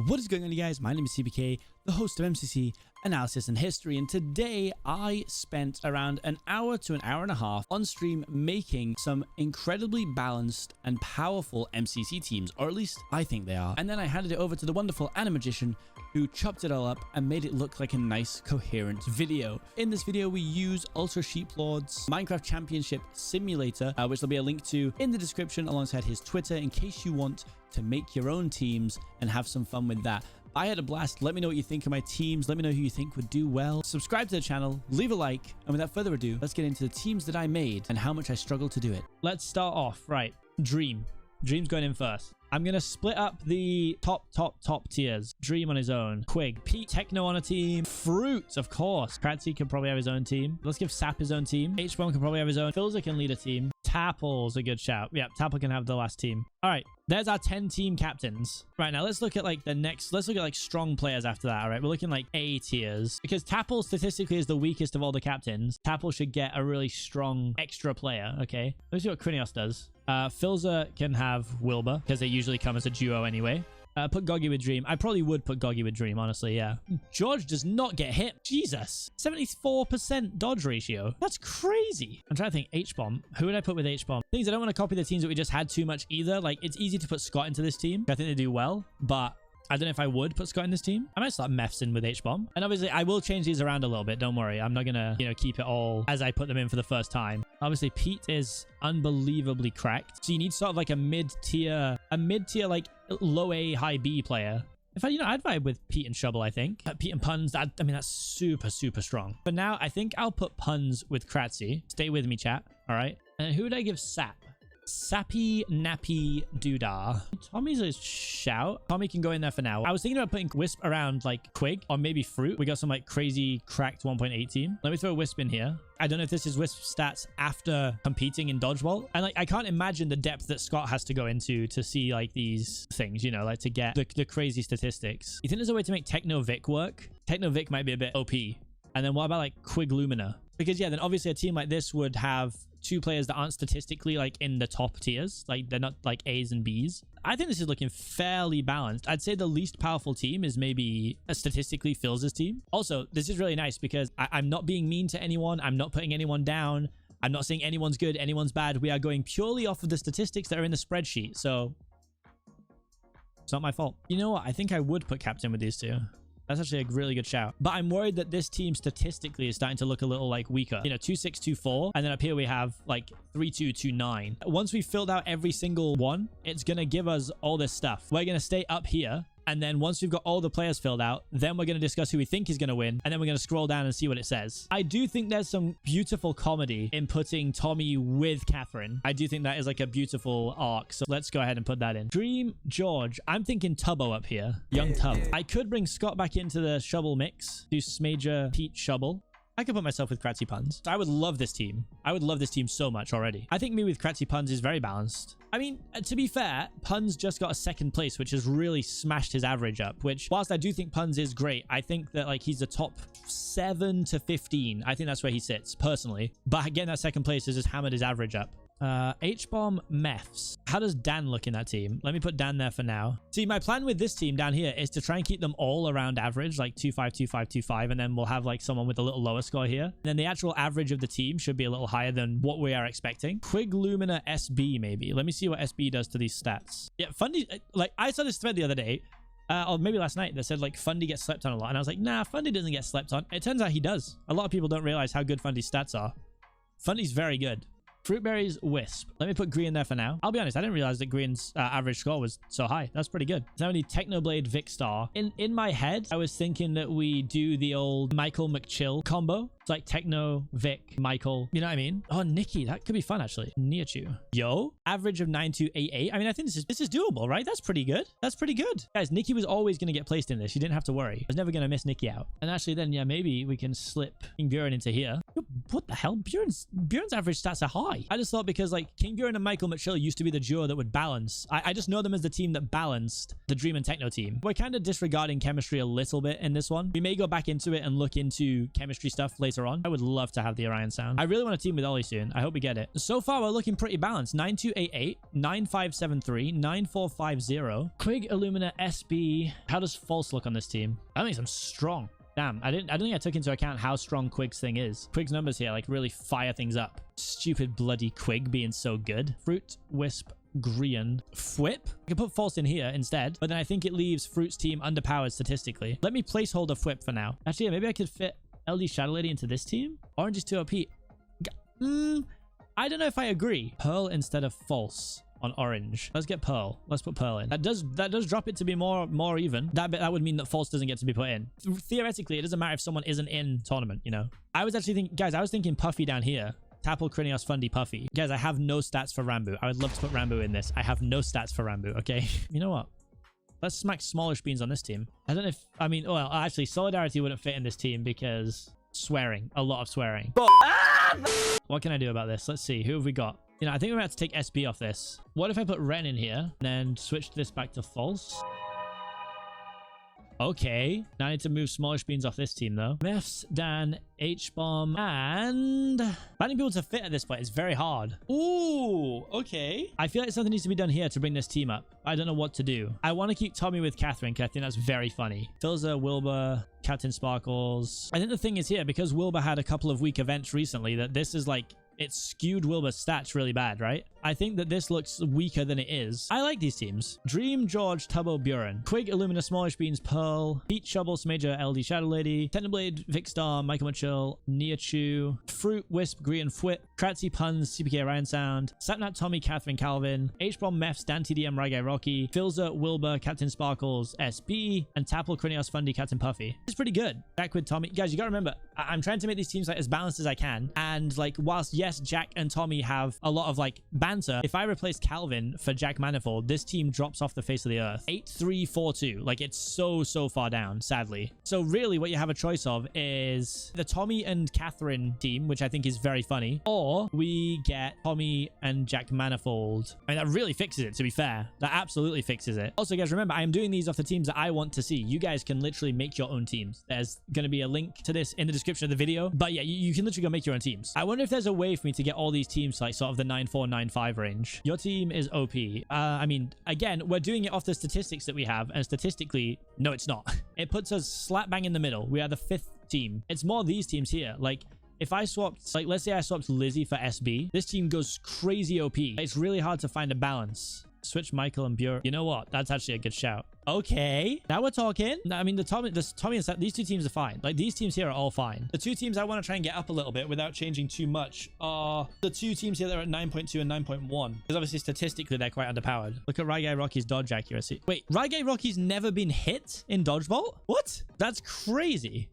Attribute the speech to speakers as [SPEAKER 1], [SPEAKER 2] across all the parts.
[SPEAKER 1] What is going on, you guys? My name is Seapeekay, the host of MCC Analysis and History, and today I spent around an hour to an hour and a half on stream making some incredibly balanced and powerful MCC teams, or at least I think they are. And then I handed it over to the wonderful Animagician, who chopped it all up and made it look like a nice, coherent video. In this video, we use Ultrasheeplords Minecraft Championship Simulator, which there'll be a link to in the description alongside his Twitter in case you want to make your own teams and have some fun with that. I had a blast. Let me know what you think of my teams. Let me know who you think would do well. Subscribe to the channel, leave a like, and without further ado, let's get into the teams that I made and how much I struggled to do it. Let's start off. Right, Dream. Dream's going in first. I'm going to split up the top tiers. Dream on his own. Quig. Pete, Techno on a team. Fruit, of course. Kratzy can probably have his own team. Let's give Sap his own team. H-Bomb can probably have his own. Filzer can lead a team. Tapple's a good shout. Yeah, Tapple can have the last team. All right, there's our 10 team captains. Right, now let's look at like the next, let's look at like strong players after that. All right, we're looking like A tiers because Tapple statistically is the weakest of all the captains. Tapple should get a really strong extra player. Okay, let's see what Krinios does. Filzer can have Wilbur because they usually come as a duo anyway. Put Goggy with Dream. I probably would put Goggy with Dream, honestly, yeah. George does not get hit. Jesus. 74% dodge ratio. That's crazy. I'm trying to think. H-Bomb. Who would I put with H-Bomb? Things I don't want to copy the teams that we just had too much either. Like, it's easy to put Scott into this team. I think they do well, but I don't know if I would put Scott in this team. I might start Mefs in with H-Bomb. And obviously, I will change these around a little bit. Don't worry. I'm not going to, keep it all as I put them in for the first time. Obviously, Pete is unbelievably cracked. So you need sort of like a mid-tier, like low A, high B player. In fact, I'd vibe with Pete and Shovel, I think. Pete and Puns, I mean, that's super, super strong. But now, I think I'll put Puns with Kratzy. Stay with me, chat. All right. And who would I give Sap? Sappy Nappy Doodah. Tommy's a shout. Tommy can go in there for now. I was thinking about putting Wisp around like Quig or maybe Fruit. We got some like crazy cracked 1.8 team. Let me throw Wisp in here. I don't know if this is Wisp stats after competing in Dodgeball. And like, I can't imagine the depth that Scott has to go into to see like these things, like to get the crazy statistics. You think there's a way to make Techno Vic work? Techno Vic might be a bit OP. And then what about like Quig Lumina? Because yeah, then obviously a team like this would have two players that aren't statistically like in the top tiers. Like they're not like A's and B's. I think this is looking fairly balanced. I'd say the least powerful team is maybe statistically Phil's team. Also, this is really nice because I'm not being mean to anyone. I'm not putting anyone down. I'm not saying anyone's good, anyone's bad. We are going purely off of the statistics that are in the spreadsheet. So it's not my fault. You know what? I think I would put captain with these two. That's actually a really good shout. But I'm worried that this team statistically is starting to look a little like weaker. 2-6-2-4. And then up here we have like 3-2-2-9. Once we've filled out every single one, it's going to give us all this stuff. We're going to stay up here. And then once we've got all the players filled out, then we're going to discuss who we think is going to win. And then we're going to scroll down and see what it says. I do think there's some beautiful comedy in putting Tommy with Catherine. I do think that is like a beautiful arc. So let's go ahead and put that in. Dream, George. I'm thinking Tubbo up here. Young Tub. I could bring Scott back into the Shovel mix. Do Smager, Pete, Shovel. I could put myself with Kratzy Puns. I would love this team. I would love this team so much already. I think me with Kratzy Puns is very balanced. I mean, to be fair, Puns just got a second place, which has really smashed his average up, which whilst I do think Puns is great, I think that like he's the top 7 to 15. I think that's where he sits personally. But getting that second place has just hammered his average up. H-Bomb Mefs. How does Dan look in that team? Let me put Dan there for now. See, my plan with this team down here is to try and keep them all around average, like 2-5, 2-5, 2-5, and then we'll have like someone with a little lower score here. And then the actual average of the team should be a little higher than what we are expecting. Quig Lumina SB maybe. Let me see what SB does to these stats. Yeah, Fundy, like I saw this thread the other day, or maybe last night, that said like Fundy gets slept on a lot. And I was like, nah, Fundy doesn't get slept on. It turns out he does. A lot of people don't realize how good Fundy's stats are. Fundy's very good. Fruitberries Wisp. Let me put Green there for now. I'll be honest, I didn't realize that Green's average score was so high. That's pretty good. Now we need Technoblade Vicstar. In my head, I was thinking that we do the old Michael McChill combo. It's like Techno, Vic, Michael. You know what I mean? Oh, Nikki. That could be fun, actually. Niachu. Yo. Average of 9288. I mean, I think this is doable, right? That's pretty good. That's pretty good. Guys, Nikki was always going to get placed in this. You didn't have to worry. I was never going to miss Nikki out. And actually then, yeah, maybe we can slip King Buren into here. What the hell? Buren's average stats are high. I just thought because like King Buren and Michael McChill used to be the duo that would balance. I just know them as the team that balanced the Dream and Techno team. We're kind of disregarding chemistry a little bit in this one. We may go back into it and look into chemistry stuff later later on. I would love to have the Orion sound. I really want to team with Ollie soon. I hope we get it. So far, we're looking pretty balanced. 9288, 9573, 9450. Quig, Illumina, SB. How does False look on this team? That makes them strong. Damn, I don't think I took into account how strong Quig's thing is. Quig's numbers here like really fire things up. Stupid bloody Quig being so good. Fruit, Wisp, Grian, Fwip. I can put False in here instead, but then I think it leaves Fruit's team underpowered statistically. Let me placeholder Fwip for now. Actually, yeah, maybe I could fit LD Shadow Lady into this team. Orange is too OP. I don't know if I agree. Pearl instead of False on Orange. Let's get Pearl. Let's put Pearl in. That does drop it to be more even. That would mean that False doesn't get to be put in. Theoretically, it doesn't matter if someone isn't in tournament, you know. I was actually thinking, guys, I was thinking Puffy down here. Tapple, Krinios, Fundy, Puffy. Guys, I have no stats for Rambo. I would love to put Rambo in this. I have no stats for Rambo, okay? You know what? Let's smack Smallish Beans on this team. I don't know if, I mean, well, actually, Solidarity wouldn't fit in this team because swearing. A lot of swearing. What can I do about this? Let's see. Who have we got? You know, I think we're about to take SB off this. What if I put Ren in here and then switch this back to False? Okay. Now I need to move Smallish Beans off this team, though. Mefs, Dan, H-Bomb, and finding people to fit at this point is very hard. Ooh, okay. I feel like something needs to be done here to bring this team up. I don't know what to do. I want to keep Tommy with Catherine because I think that's very funny. Filza, Wilbur, Captain Sparkles. I think the thing is here, because Wilbur had a couple of weak events recently, that this is like, it skewed Wilbur's stats really bad, right? I think that this looks weaker than it is. I like these teams. Dream, George, Tubbo, Buren. Quig, Illumina, Smallish Beans, Pearl. Pete, Shovel, Smager, LD, Shadow Lady. Technoblade, Vicstar, Michael Mitchell, Niachu. Fruit, Wisp, Green, Fwit. Kratzy, Puns, Seapeekay, Ryan Sound. Sapnap, Tommy, Catherine, Calvin. H-Bomb, Mefs, Dan, TDM, Ryguy, Rocky. Filza, Wilbur, Captain Sparkles, SB. And Tapple, Krinios, Fundy, Captain Puffy. It's pretty good. Back with Tommy. Guys, you gotta remember, I'm trying to make these teams like as balanced as I can. And like, whilst yes, Jack and Tommy have a lot of like banter, if I replace Calvin for Jack Manifold, this team drops off the face of the earth. 8-3-4-2. Like, it's so far down, sadly. So really what you have a choice of is the Tommy and Catherine team, which I think is very funny, or we get Tommy and Jack Manifold. I mean, that really fixes it, to be fair. That absolutely fixes it. Also, guys, remember, I am doing these off the teams that I want to see. You guys can literally make your own teams. There's going to be a link to this in the description of the video. But yeah, you can literally go make your own teams. I wonder if there's a way for me to get all these teams to like sort of the 9-4-9-5 range. Your team is OP. I mean, again, we're doing it off the statistics that we have, and statistically, no, it's not. It puts us slap bang in the middle. We are the 5th team. It's more these teams here. Like, if I swapped, like, let's say I swapped Lizzie for SB, this team goes crazy OP. It's really hard to find a balance. Switch Michael and Bure. You know what? That's actually a good shout. Okay, now we're talking. I mean, Tommy and these two teams are fine. Like, these teams here are all fine. The two teams I want to try and get up a little bit without changing too much are the two teams here that are at 9.2 and 9.1. Because obviously, statistically, they're quite underpowered. Look at Ryguy Rocky's dodge accuracy. Wait, Ryguy Rocky's never been hit in Dodgeball? What? That's crazy.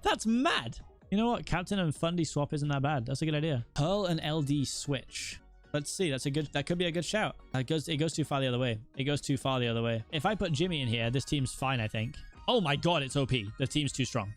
[SPEAKER 1] That's mad. You know what? Captain and Fundy swap isn't that bad. That's a good idea. Pearl and LD switch. Let's see. That could be a good shout. It goes too far the other way. It goes too far the other way. If I put Jimmy in here, this team's fine, I think. Oh my god, it's OP. The team's too strong.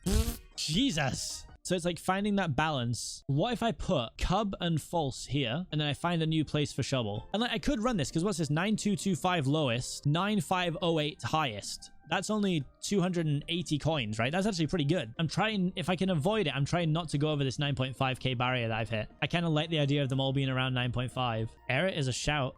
[SPEAKER 1] Jesus. So it's like finding that balance. What if I put Cub and False here, and then I find a new place for Shovel? And like, I could run this, because what's this? 9225 lowest, 9508 highest. That's only 280 coins, right? That's actually pretty good. I'm trying, if I can avoid it, I'm trying not to go over this 9.5k barrier that I've hit. I kind of like the idea of them all being around 9.5. Error is a shout.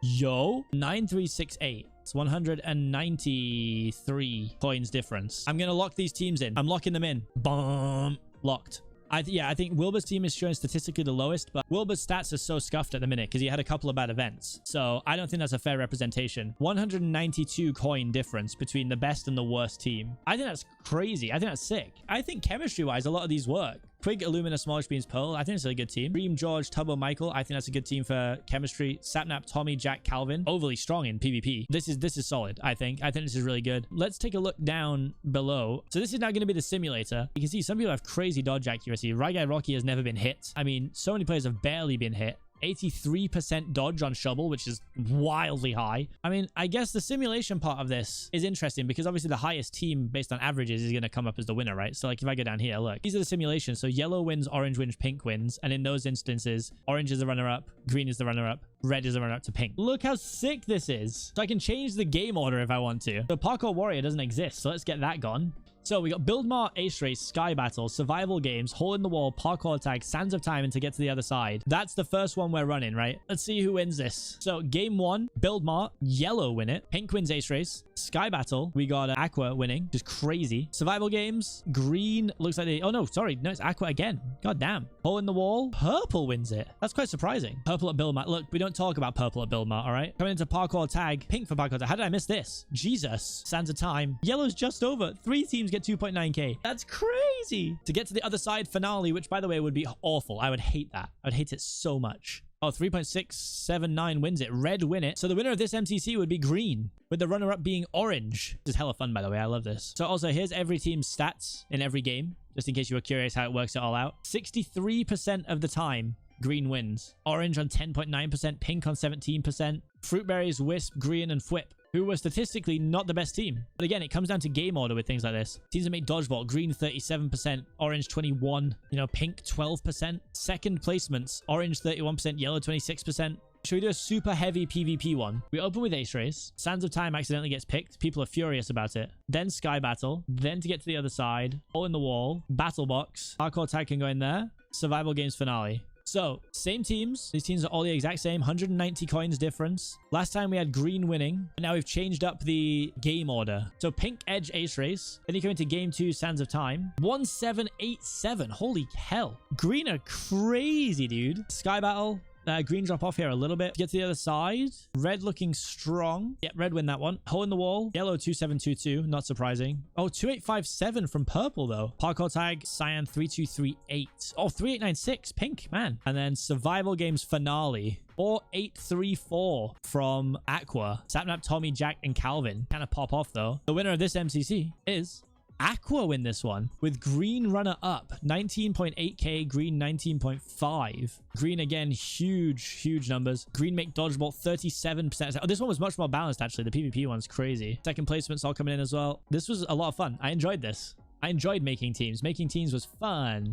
[SPEAKER 1] Yo, 9368. It's 193 coins difference. I'm going to lock these teams in. I'm locking them in. Boom. Locked. I think Wilbur's team is showing statistically the lowest, but Wilbur's stats are so scuffed at the minute because he had a couple of bad events. So I don't think that's a fair representation. 192 coin difference between the best and the worst team. I think that's crazy. I think that's sick. I think chemistry-wise, a lot of these work. Quig, Illumina, Smallish Beans, Pearl. I think it's a good team. Dream, George, Tubbo, Michael. I think that's a good team for chemistry. Sapnap, Tommy, Jack, Calvin. Overly strong in PvP. This is solid, I think. I think this is really good. Let's take a look down below. So this is now going to be the simulator. You can see some people have crazy dodge accuracy. Ryguy Rocky has never been hit. I mean, so many players have barely been hit. 83% dodge on Shovel, which is wildly high. I mean, I guess the simulation part of this is interesting because obviously the highest team based on averages is going to come up as the winner, right? So like if I go down here, look, these are the simulations. So yellow wins, orange wins, pink wins. And in those instances, orange is the runner-up, green is the runner-up, red is the runner-up to pink. Look how sick this is. So I can change the game order if I want to. The Parkour Warrior doesn't exist, so let's get that gone. So we got Build Mart, Ace Race, Sky Battle, Survival Games, Hole in the Wall, Parkour Tag, Sands of Time, and to get to the other side. That's the first one we're running, right? Let's see who wins this. So game 1, Build Mart, yellow win it. Pink wins Ace Race. Sky Battle, we got Aqua winning, just crazy. Survival Games, green looks like they, oh no, sorry, no, it's Aqua again. God damn. Hole in the Wall, purple wins it. That's quite surprising. Purple at Build Mart. Look, we don't talk about purple at Build Mart, all right? Coming into Parkour Tag, pink for Parkour Tag. How did I miss this? Jesus. Sands of Time. Yellow's just over. 3 teams get 2.9k. That's crazy. To get to the other side, finale, which by the way would be awful. I would hate that. I would hate it so much. Oh, 3.679 wins it. Red win it. So the winner of this MCC would be green, with the runner-up being orange. This is hella fun, by the way. I love this. So also, here's every team's stats in every game, just in case you were curious how it works it all out. 63% of the time, green wins. Orange on 10.9%, pink on 17%. Fruitberries, Wisp, Green, and Fwip, who were statistically not the best team. But again, it comes down to game order with things like this. Teams that make dodgeball, green 37%, orange 21%, you know, pink 12%. Second placements, orange 31%, yellow 26%. Should we do a super heavy PvP one? We open with Ace Race. Sands of Time accidentally gets picked. People are furious about it. Then Sky Battle. Then to get to the other side, Hole in the Wall, Battle Box. Parkour Tag can go in there. Survival Games finale. So, same teams. These teams are all the exact same. 190 coins difference. Last time we had green winning. Now we've changed up the game order. So, pink edge Ace Race. Then you come into game 2, Sands of Time. 1787. Holy hell. Green are crazy, dude. Sky Battle. Green drop off here a little bit. Get to the other side. Red looking strong. Yep, red win that one. Hole in the Wall. Yellow 2722. Not surprising. Oh, 2857 from purple though. Parkour Tag. Cyan 3238. Oh, 3896. Pink, man. And then Survival Games finale. 4834 from Aqua. Sapnap, Tommy, Jack, and Calvin. Kind of pop off though. The winner of this MCC is Aqua win this one with green runner up 19.8k, green 19.5. Green again, huge numbers. Green make dodgeball 37%. Oh, this one was much more balanced actually. The PvP one's crazy. Second placement's all coming in as well. This was a lot of fun. I enjoyed this. I enjoyed making teams. Making teams was fun.